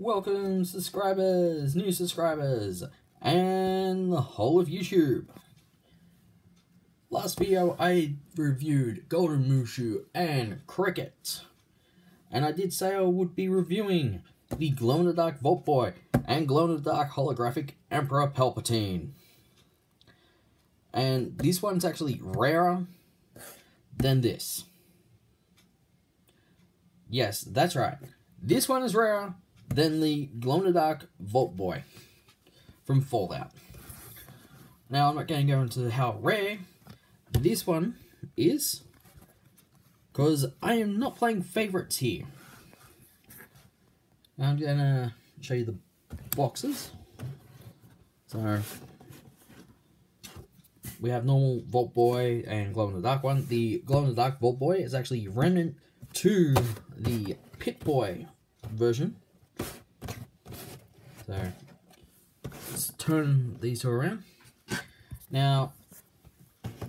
Welcome subscribers, new subscribers, and the whole of YouTube. Last video I reviewed Golden Mushu and Cricket. And I did say I would be reviewing the glow-in-the-dark Vault Boy and glow-in-the-dark Holographic Emperor Palpatine. And this one's actually rarer than this. Yes, that's right. This one is rarer than the glow-in-the-dark Vault Boy from Fallout. Now, I'm not going to go into how rare this one is, because I am not playing favorites here. I'm going to show you the boxes. So, we have normal Vault Boy and glow-in-the-dark one. The glow-in-the-dark Vault Boy is actually remnant to the Pit Boy version. So, let's turn these two around. Now,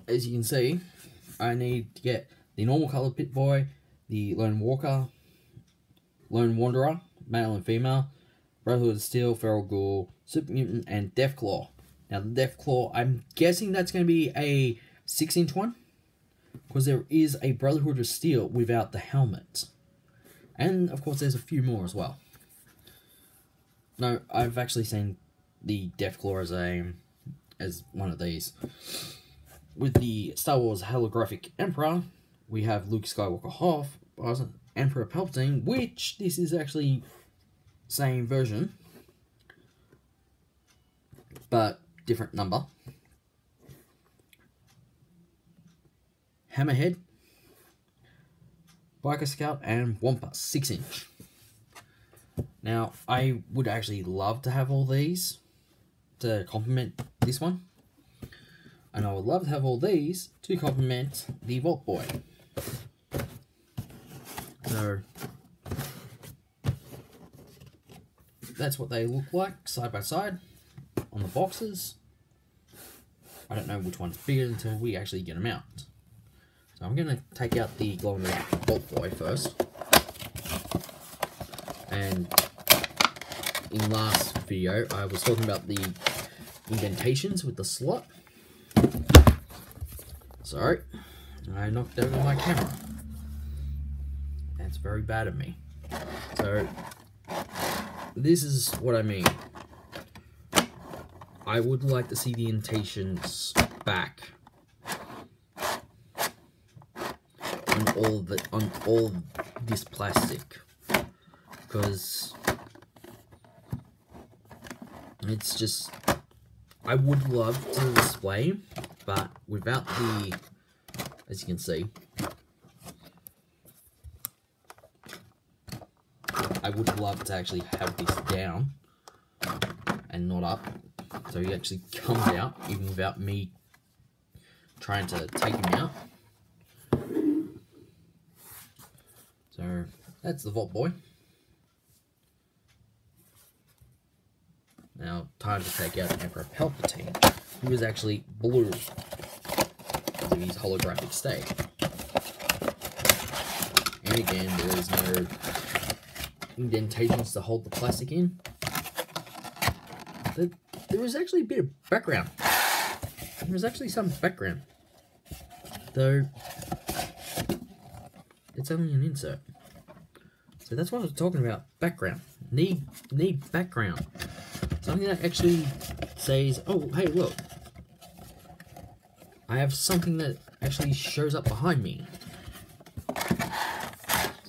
as you can see, I need to get the normal colored Pit Boy, the Lone Walker, Lone Wanderer, male and female, Brotherhood of Steel, Feral Ghoul, Super Mutant, and Deathclaw. Now, the Deathclaw, I'm guessing that's going to be a 6-inch one, because there is a Brotherhood of Steel without the helmet. And, of course, there's a few more as well. No, I've actually seen the Deathclaw as one of these. With the Star Wars Holographic Emperor, we have Luke Skywalker Hoth, Emperor Palpatine, which this is actually same version, but different number. Hammerhead, Biker Scout, and Wampa, 6-inch. Now, I would actually love to have all these to complement this one. And I would love to have all these to complement the Vault Boy. So, that's what they look like side by side on the boxes. I don't know which one's bigger until we actually get them out. So I'm going to take out the glow-in-the-dark Vault Boy first. And in last video, I was talking about the indentations with the slot. Sorry, I knocked over my camera. That's very bad of me. So, this is what I mean. I would like to see the indentations back on all this plastic, because it's just, I would love to display, but without the, as you can see, I would love to actually have this down and not up, so he actually comes out even without me trying to take him out. So that's the Vault Boy. Now, time to take out Emperor Palpatine, who is actually blue because of his holographic state. And again, there is no indentations to hold the plastic in. There is actually a bit of background. There is actually some background, though it's only an insert. So that's what I was talking about. Background. Need background. Something that actually says, oh, hey, look. I have something that actually shows up behind me.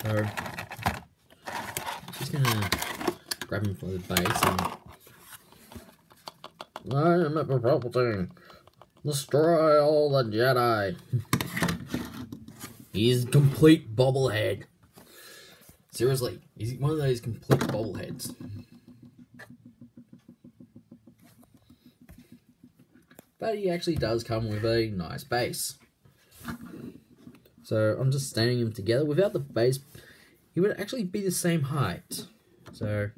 So, just gonna grab him for the base and... I am Emperor Palpatine. Destroy all the Jedi. He's complete bobblehead. Seriously, he's one of those complete bobbleheads. But he actually does come with a nice base. So I'm just standing him together. Without the base, he would actually be the same height. So,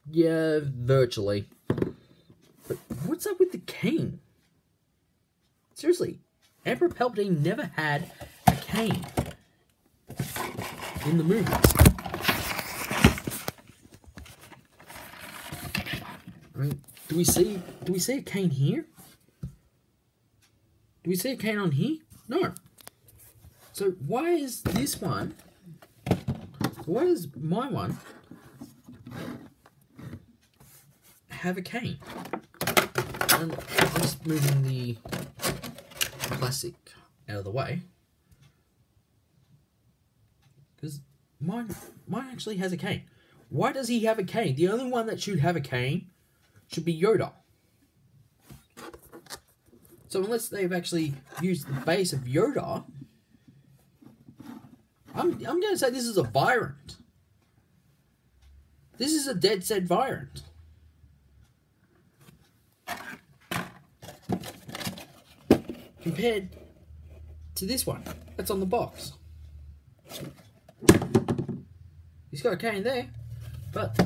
yeah, virtually. But what's up with the cane? Seriously, Emperor Palpatine never had a cane in the movies. I mean, do we see a cane here? Do we see a cane on here? No. So why is this one? Why does my one have a cane? And I'm just moving the plastic out of the way, because mine actually has a cane. Why does he have a cane? The only one that should have a cane should be Yoda. So unless they've actually used the base of Yoda, I'm going to say this is a variant. This is a dead set variant. Compared to this one that's on the box. He's got a cane there, but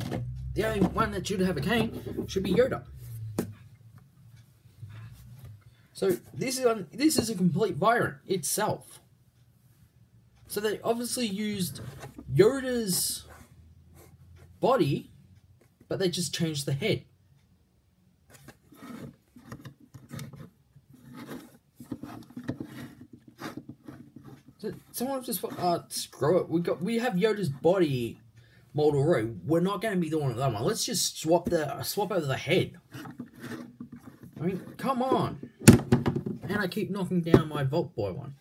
the only one that should have a cane should be Yoda. So this is a complete variant itself. So they obviously used Yoda's body, but they just changed the head. So someone just screw it. We have Yoda's body mold already. We're not going to be doing that one. Let's just swap over the head. I mean, come on. And I keep knocking down my Vault Boy one.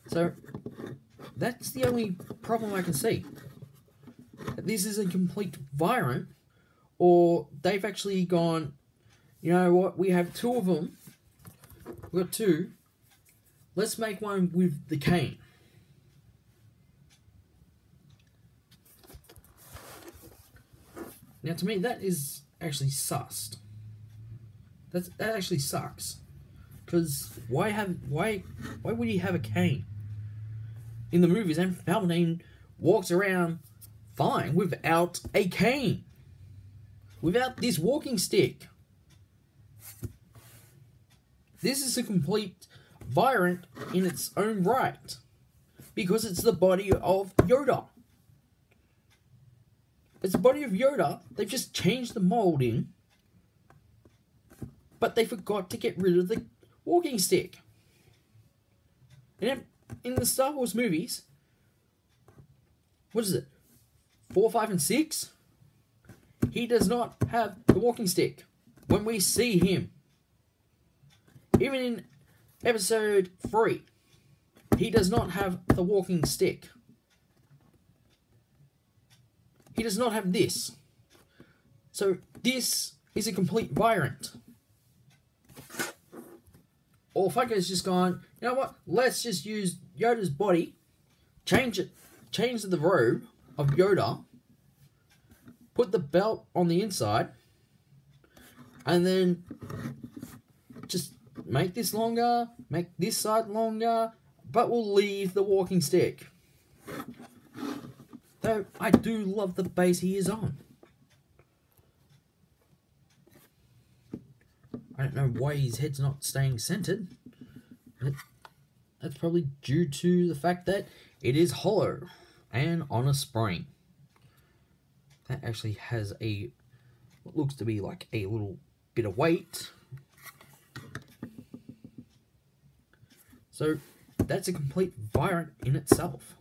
So that's the only problem I can see. This is a complete variant, or they've actually gone, you know what, we have two of them. We've got two. Let's make one with the cane. Now, to me, that is actually sussed. That actually sucks. Because why would he have a cane? In the movies, Palpatine walks around fine without a cane. Without this walking stick. This is a complete variant in its own right. Because it's the body of Yoda. It's the body of Yoda. They've just changed the molding. But they forgot to get rid of the walking stick. And in the Star Wars movies, what is it? 4, 5, and 6? He does not have the walking stick when we see him. Even in episode 3, he does not have the walking stick. He does not have this. So this is a complete variant. Or Funko's just gone, you know what, let's just use Yoda's body, change the robe of Yoda, put the belt on the inside, and then just make this longer, make this side longer, but we'll leave the walking stick. Though I do love the base he is on. I don't know why his head's not staying centered. That's probably due to the fact that it is hollow and on a spring. That actually has what looks to be like a little bit of weight. So that's a complete variant in itself.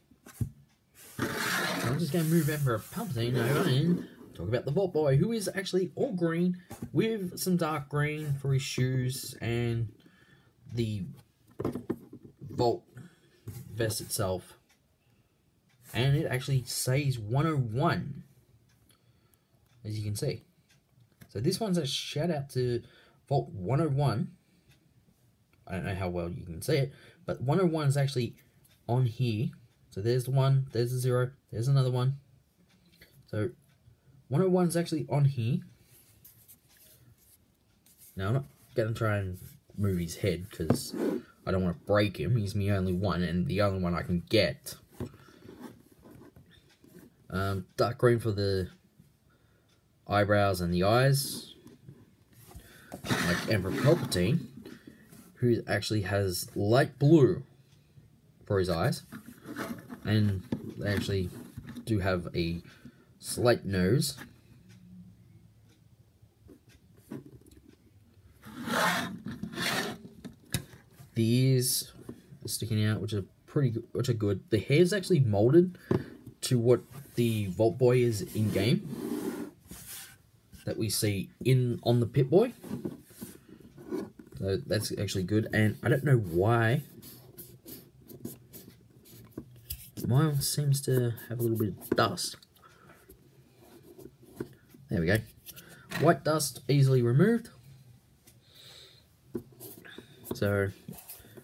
I'm just going to move Emperor Palpatine over and talk about the Vault Boy, who is actually all green with some dark green for his shoes and the Vault vest itself. And it actually says 101, as you can see. So this one's a shout out to Vault 101. I don't know how well you can see it, but 101 is actually on here. So there's the 1, there's the 0, there's another one. So 101 is actually on here. Now I'm not going to try and move his head because I don't want to break him. He's my only one and the only one I can get. Dark green for the eyebrows and the eyes. Like Emperor Palpatine, who actually has light blue for his eyes. And they actually do have a slight nose. the ears are sticking out, which are which are good. The hair is actually molded to what the Vault Boy is in game that we see on the Pip-Boy. So that's actually good, and I don't know why mine seems to have a little bit of dust. There we go. White dust easily removed. So,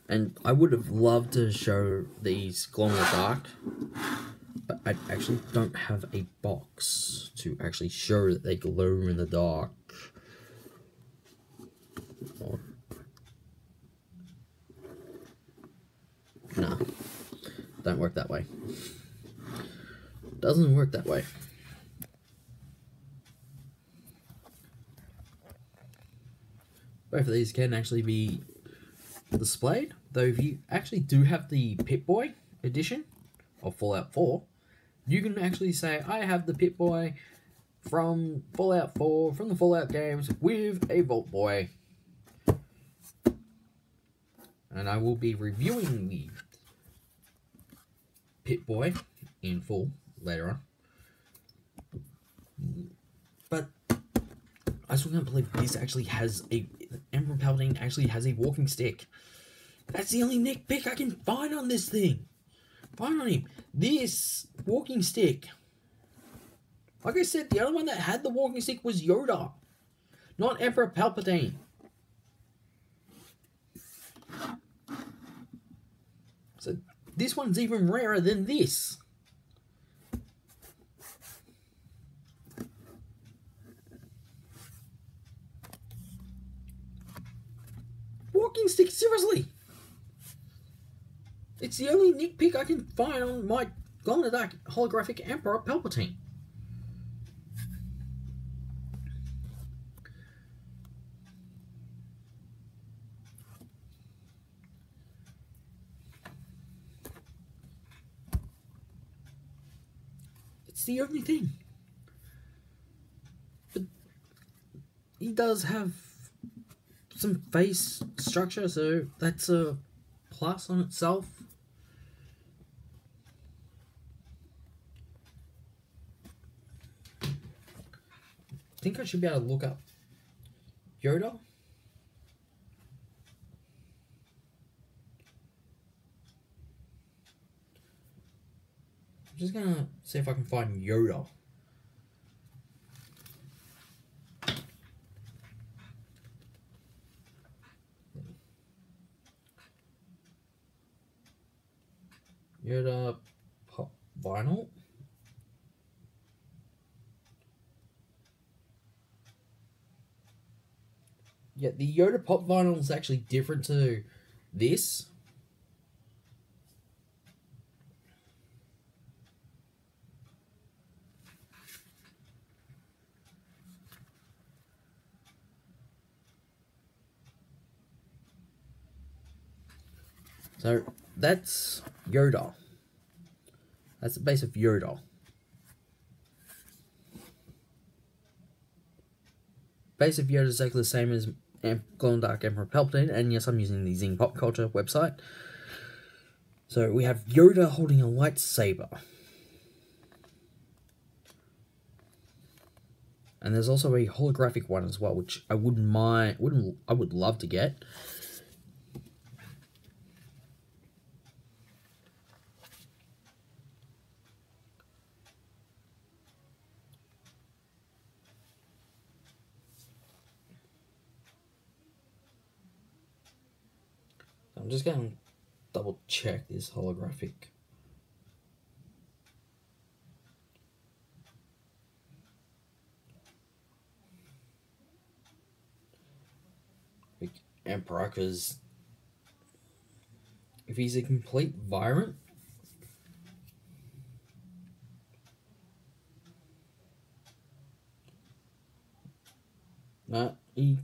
and I would have loved to show these glow in the dark, but I actually don't have a box to actually show that they glow in the dark. Nah, don't work that way. Doesn't work that way. Both of these can actually be displayed, though if you actually do have the Pip-Boy edition of Fallout 4, you can actually say, I have the Pip-Boy from Fallout 4, from the Fallout games, with a Vault Boy. And I will be reviewing the Pip-Boy in full later on. But I still can't believe this actually has Emperor Palpatine actually has a walking stick. That's the only nitpick I can find on this thing. Find on him. This walking stick. Like I said, the other one that had the walking stick was Yoda, not Emperor Palpatine. So this one's even rarer than this. Walking stick, seriously. It's the only nitpick I can find on my glow-in-the-dark holographic Emperor Palpatine. It's the only thing. But he does have some face structure, so that's a plus on itself. I think I should be able to look up Yoda. I'm just gonna see if I can find Yoda. Yoda pop vinyl. Yeah, the Yoda pop vinyl is actually different to this. So that's Yoda. That's the base of Yoda. Base of Yoda is exactly the same as glow-in-the-dark Emperor Palpatine, and yes, I'm using the Zing Pop Culture website. So we have Yoda holding a lightsaber. And there's also a holographic one as well, which I wouldn't mind, I would love to get. I'm just going to double check this holographic. Emperor, because if he's a complete virant, no, he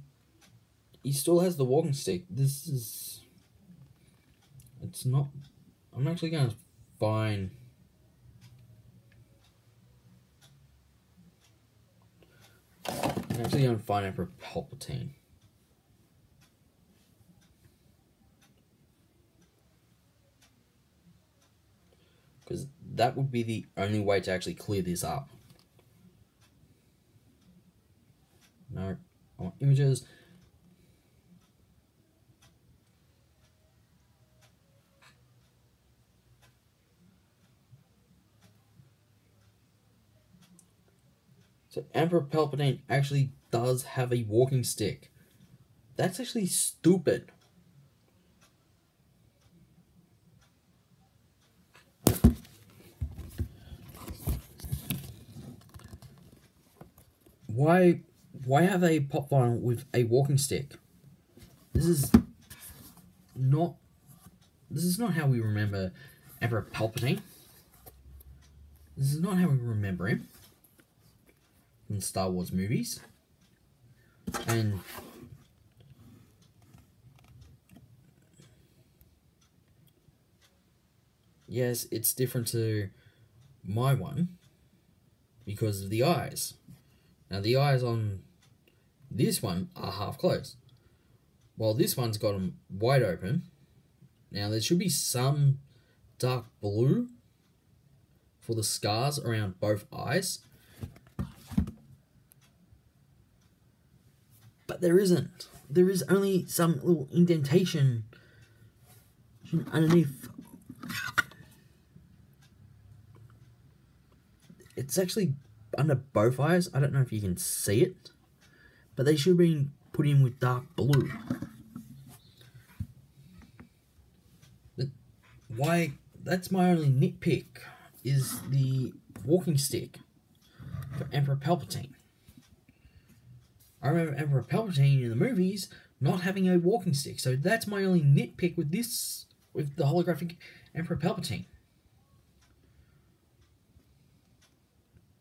still has the walking stick. This is, it's not, I'm actually going to find, Emperor Palpatine. because that would be the only way to actually clear this up. No, I want images. So Emperor Palpatine actually does have a walking stick. That's actually stupid. Why have a pop vinyl with a walking stick? This is not how we remember Emperor Palpatine. This is not how we remember him in Star Wars movies. And yes, it's different to my one because of the eyes. Now the eyes on this one are half closed, while this one's got them wide open. Now there should be some dark blue for the scars around both eyes, but there isn't. There is only some little indentation underneath. It's actually under both eyes. I don't know if you can see it, but they should have been put in with dark blue. Why? That's my only nitpick, is the walking stick for Emperor Palpatine. I remember Emperor Palpatine in the movies not having a walking stick, so that's my only nitpick with this, with the holographic Emperor Palpatine.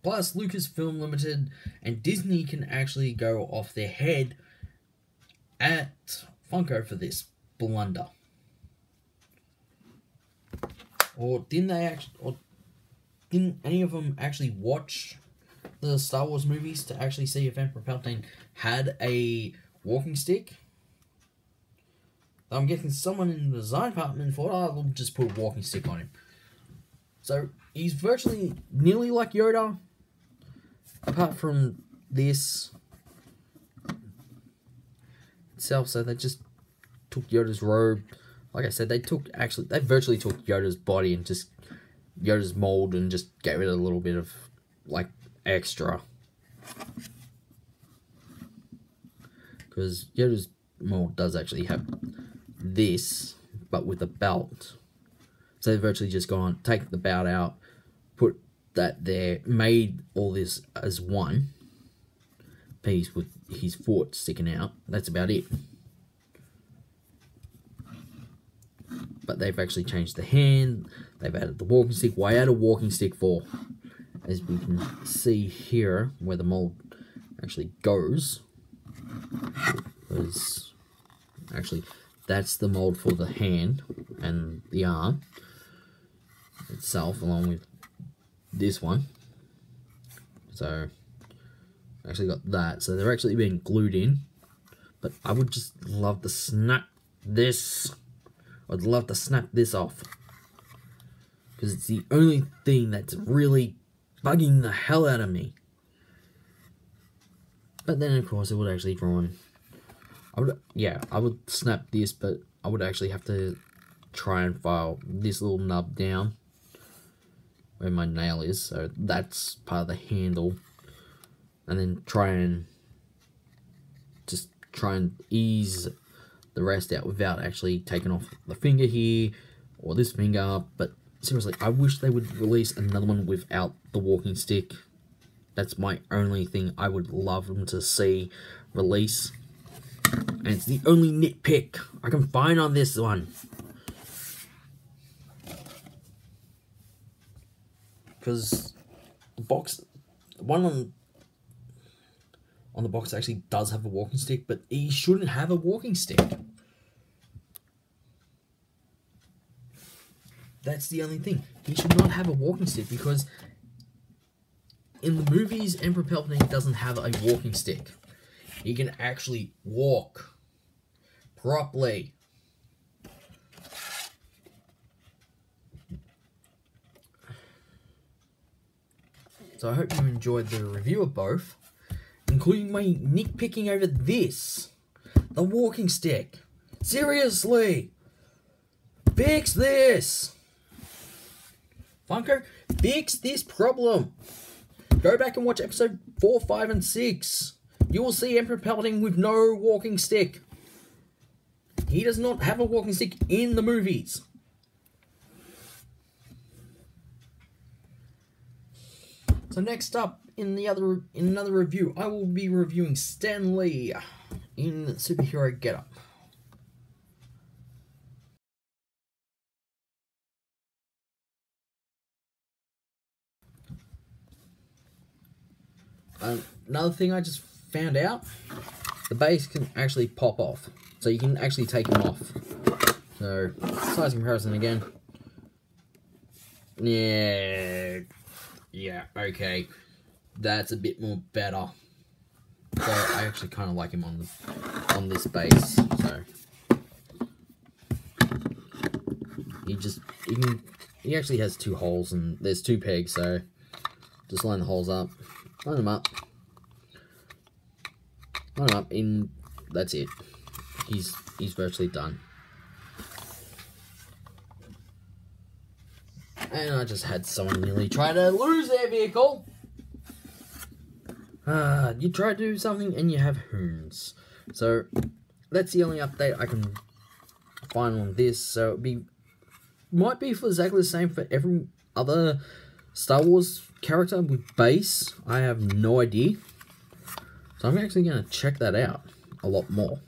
Plus, Lucasfilm Limited and Disney can actually go off their head at Funko for this blunder. Or didn't any of them actually watch the Star Wars movies to actually see if Emperor Palpatine had a walking stick? I'm guessing someone in the design department thought, oh, we'll just put a walking stick on him. So he's virtually nearly like Yoda, apart from this itself. So they just took Yoda's robe. Like I said, they virtually took Yoda's body and just Yoda's mold and just gave it a little bit of like extra. Because Yoda's mold does actually have this, but with a belt. So they've virtually just gone, take the belt out, put that there, made all this as one piece with his foot sticking out. That's about it. But they've actually changed the hand. They've added the walking stick. Why add a walking stick for? As we can see here, where the mold actually goes. Because actually, that's the mold for the hand and the arm itself, along with this one. So, actually got that. So they're actually being glued in. But I would just love to snap this. I'd love to snap this off, because it's the only thing that's really bugging the hell out of me. But then, of course, it would actually draw on. I would snap this, but I would actually have to try and file this little nub down where my nail is, so that's part of the handle, and then try and ease the rest out without actually taking off the finger here or this finger. But seriously, I wish they would release another one without the walking stick. That's my only thing I would love them to see release, and it's the only nitpick I can find on this one. Because the box, one on the box actually does have a walking stick, but he shouldn't have a walking stick. That's the only thing. He should not have a walking stick, because in the movies, Emperor Palpatine doesn't have a walking stick. He can actually walk properly. So I hope you enjoyed the review of both, including my nitpicking over this. The walking stick. Seriously! Fix this! Funko, fix this problem! Go back and watch episode 4, 5, and 6. You will see Emperor Palpatine with no walking stick. He does not have a walking stick in the movies. So next up, in another review, I will be reviewing Stan Lee in superhero getup. Another thing I just found out, the base can actually pop off. So you can actually take them off. So, size comparison again. Yeah, okay. That's a bit more better. So I actually kind of like him on this base. So he actually has 2 holes and there's 2 pegs. So just line the holes up, line them up, and that's it. He's virtually done. And I just had someone nearly try to lose their vehicle. You try to do something and you have hoons. So that's the only update I can find on this. So might be for exactly the same for every other Star Wars character with base. I have no idea. So I'm actually going to check that out a lot more.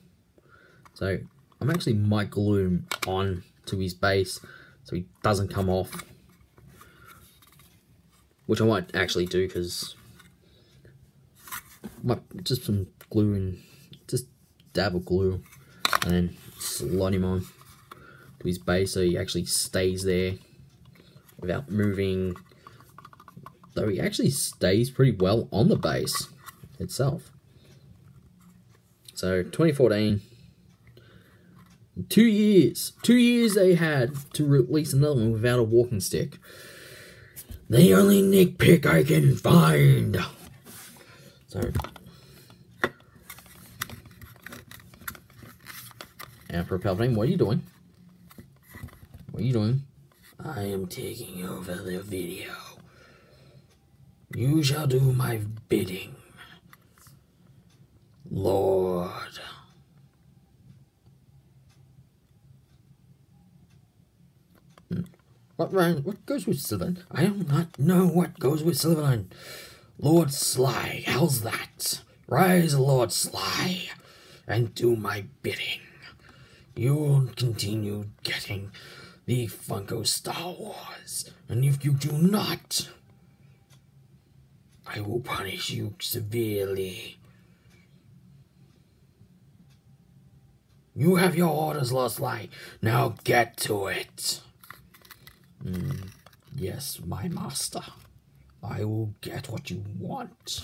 So I'm actually might glue him on to his base so he doesn't come off. Which I might actually do because just some glue and just dab of glue and then slot him on to his base so he actually stays there without moving. Though he actually stays pretty well on the base itself. So 2014. 2 years. 2 years they had to release another one without a walking stick. The only nitpick I can find. So. Emperor Palpatine, what are you doing? What are you doing? I am taking over the video. You shall do my bidding, Lord. What goes with Slytherin? I do not know what goes with Slytherin. Lord Sly, how's that? Rise, Lord Sly, and do my bidding. You'll continue getting the Funko Star Wars, and if you do not, I will punish you severely. You have your orders, Lord Sly. Now get to it. Yes, my master. I will get what you want.